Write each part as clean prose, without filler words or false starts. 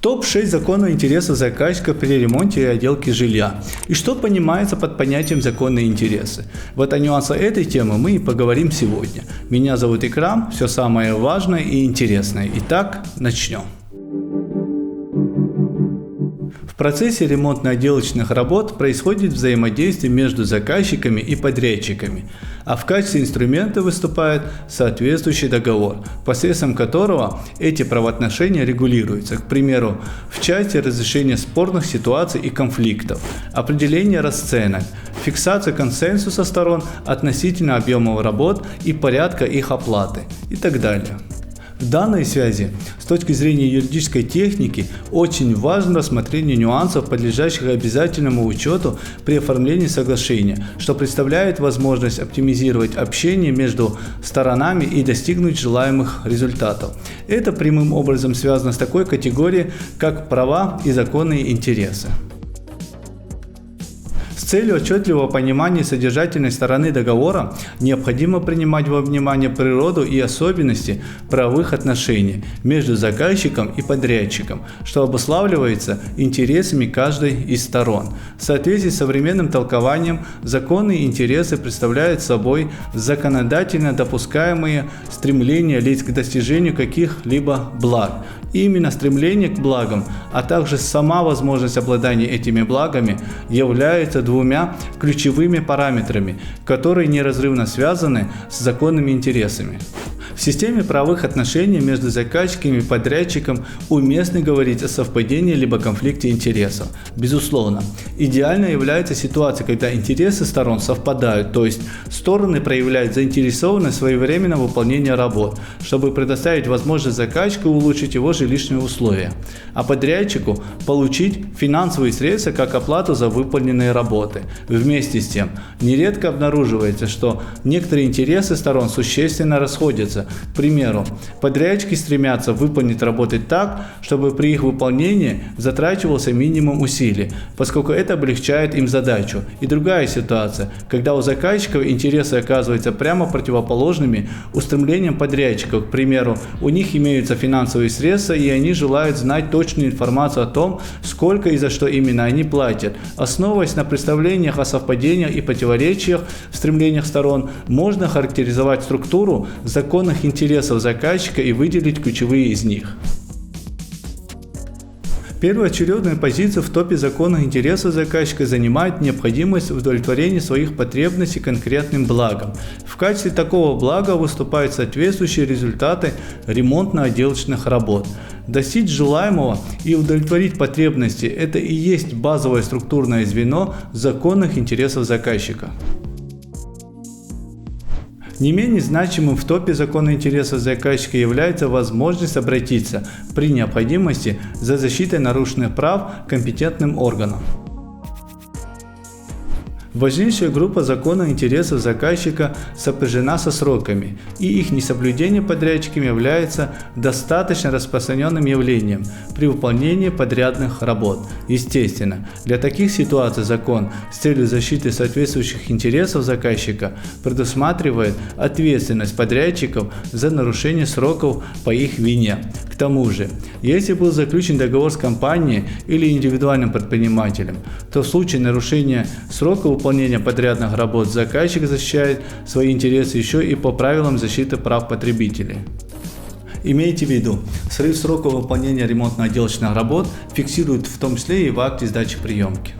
Топ-6 законов интереса заказчика при ремонте и отделке жилья. И что понимается под понятием законные интересы? Вот о нюансах этой темы мы и поговорим сегодня. Меня зовут Икрам, все самое важное и интересное. Итак, начнем. В процессе ремонтно-отделочных работ происходит взаимодействие между заказчиками и подрядчиками, а в качестве инструмента выступает соответствующий договор, посредством которого эти правоотношения регулируются, к примеру, в части разрешения спорных ситуаций и конфликтов, определения расценок, фиксация консенсуса сторон относительно объемов работ и порядка их оплаты и так далее. В данной связи, с точки зрения юридической техники, очень важно рассмотрение нюансов, подлежащих обязательному учету при оформлении соглашения, что представляет возможность оптимизировать общение между сторонами и достигнуть желаемых результатов. Это прямым образом связано с такой категорией, как права и законные интересы. С целью отчетливого понимания содержательной стороны договора необходимо принимать во внимание природу и особенности правовых отношений между заказчиком и подрядчиком, что обуславливается интересами каждой из сторон. В соответствии с современным толкованием, законные интересы представляют собой законодательно допускаемые стремления лиц к достижению каких-либо благ. И именно стремление к благам, а также сама возможность обладания этими благами являются двумя ключевыми параметрами, которые неразрывно связаны с законными интересами. В системе правовых отношений между заказчиком и подрядчиком уместно говорить о совпадении либо конфликте интересов. Безусловно, идеальной является ситуация, когда интересы сторон совпадают, то есть стороны проявляют заинтересованность в своевременном выполнении работ, чтобы предоставить возможность заказчику улучшить его жилищные условия, а подрядчику получить финансовые средства как оплату за выполненные работы. Вместе с тем, нередко обнаруживается, что некоторые интересы сторон существенно расходятся. К примеру, подрядчики стремятся выполнить работы так, чтобы при их выполнении затрачивался минимум усилий, поскольку это облегчает им задачу. И другая ситуация, когда у заказчиков интересы оказываются прямо противоположными устремлениям подрядчиков. К примеру, у них имеются финансовые средства, и они желают знать точную информацию о том, сколько и за что именно они платят. Основываясь на представлениях о совпадениях и противоречиях в стремлениях сторон, можно характеризовать структуру законных интересов заказчика и выделить ключевые из них. Первоочередную позицию в топе законных интересов заказчика занимает необходимость удовлетворения своих потребностей конкретным благом. В качестве такого блага выступают соответствующие результаты ремонтно-отделочных работ. Достичь желаемого и удовлетворить потребности – это и есть базовое структурное звено законных интересов заказчика. Не менее значимым в топе закона интересов заказчика является возможность обратиться при необходимости за защитой нарушенных прав к компетентным органам. Важнейшая группа законных интересов заказчика сопряжена со сроками, и их несоблюдение подрядчиками является достаточно распространенным явлением при выполнении подрядных работ. Естественно, для таких ситуаций закон с целью защиты соответствующих интересов заказчика предусматривает ответственность подрядчиков за нарушение сроков по их вине. К тому же, если был заключен договор с компанией или индивидуальным предпринимателем, то в случае нарушения срока выполнения подрядных работ заказчик защищает свои интересы еще и по правилам защиты прав потребителей. Имейте в виду, срыв срока выполнения ремонтно-отделочных работ фиксируют в том числе и в акте сдачи приемки.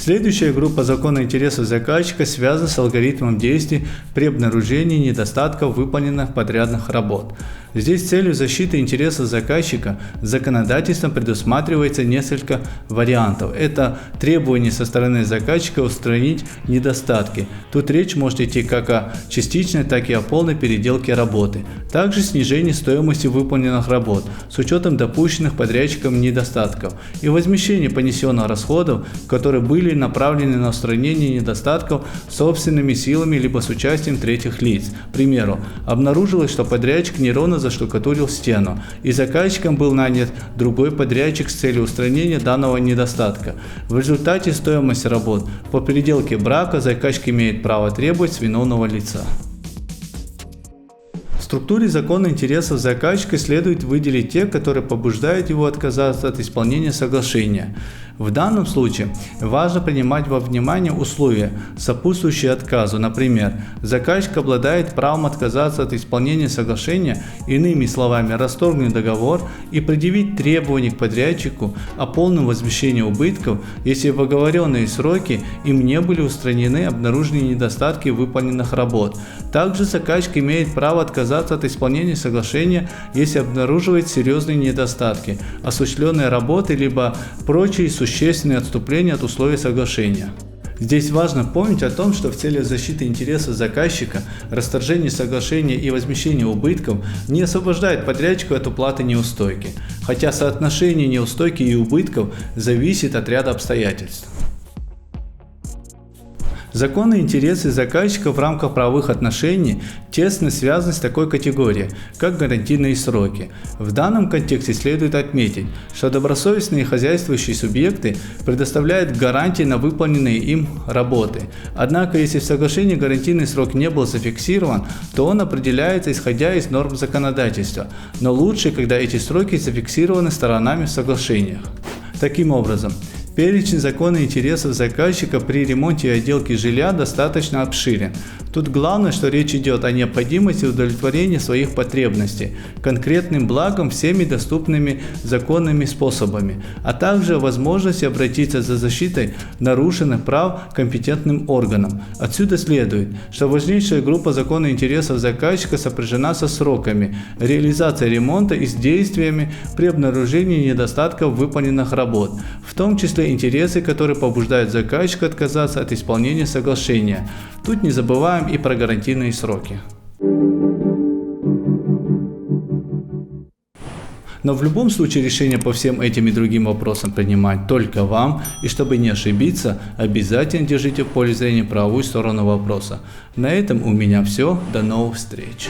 Следующая группа законных интересов заказчика связана с алгоритмом действий при обнаружении недостатков выполненных подрядных работ. Здесь с целью защиты интересов заказчика законодательством предусматривается несколько вариантов. Это требование со стороны заказчика устранить недостатки. Тут речь может идти как о частичной, так и о полной переделке работы. Также снижение стоимости выполненных работ с учетом допущенных подрядчиком недостатков и возмещение понесенных расходов, которые были направлены на устранение недостатков собственными силами либо с участием третьих лиц. К примеру, обнаружилось, что подрядчик неровно заштукатурил стену, и заказчиком был нанят другой подрядчик с целью устранения данного недостатка. В результате стоимость работ по переделке брака заказчик имеет право требовать с виновного лица. структуре закона интересов заказчика следует выделить те, которые побуждают его отказаться от исполнения соглашения. В данном случае важно принимать во внимание условия, сопутствующие отказу. Например, заказчик обладает правом отказаться от исполнения соглашения, иными словами, расторгнуть договор и предъявить требования к подрядчику о полном возмещении убытков, если в оговоренные сроки им не были устранены обнаруженные недостатки выполненных работ. Также заказчик имеет право отказаться от исполнения соглашения, если обнаруживает серьезные недостатки, осуществленные работы либо прочие существенные отступления от условий соглашения. Здесь важно помнить о том, что в целях защиты интересов заказчика расторжение соглашения и возмещение убытков не освобождает подрядчика от уплаты неустойки, хотя соотношение неустойки и убытков зависит от ряда обстоятельств. Законные интересы заказчика в рамках правовых отношений тесно связаны с такой категорией, как гарантийные сроки. В данном контексте следует отметить, что добросовестные хозяйствующие субъекты предоставляют гарантии на выполненные им работы. Однако, если в соглашении гарантийный срок не был зафиксирован, то он определяется исходя из норм законодательства, но лучше, когда эти сроки зафиксированы сторонами в соглашениях. Таким образом, перечень законных интересов заказчика при ремонте и отделке жилья достаточно обширен. Тут главное, что речь идет о необходимости удовлетворения своих потребностей конкретным благом всеми доступными законными способами, а также о возможности обратиться за защитой нарушенных прав к компетентным органам. Отсюда следует, что важнейшая группа законных интересов заказчика сопряжена со сроками реализации ремонта и с действиями при обнаружении недостатков выполненных работ, в том числе интересы, которые побуждают заказчика отказаться от исполнения соглашения. Тут не забываем и про гарантийные сроки. Но в любом случае решение по всем этим и другим вопросам принимать только вам, и чтобы не ошибиться, обязательно держите в поле зрения правовую сторону вопроса. На этом у меня все, до новых встреч!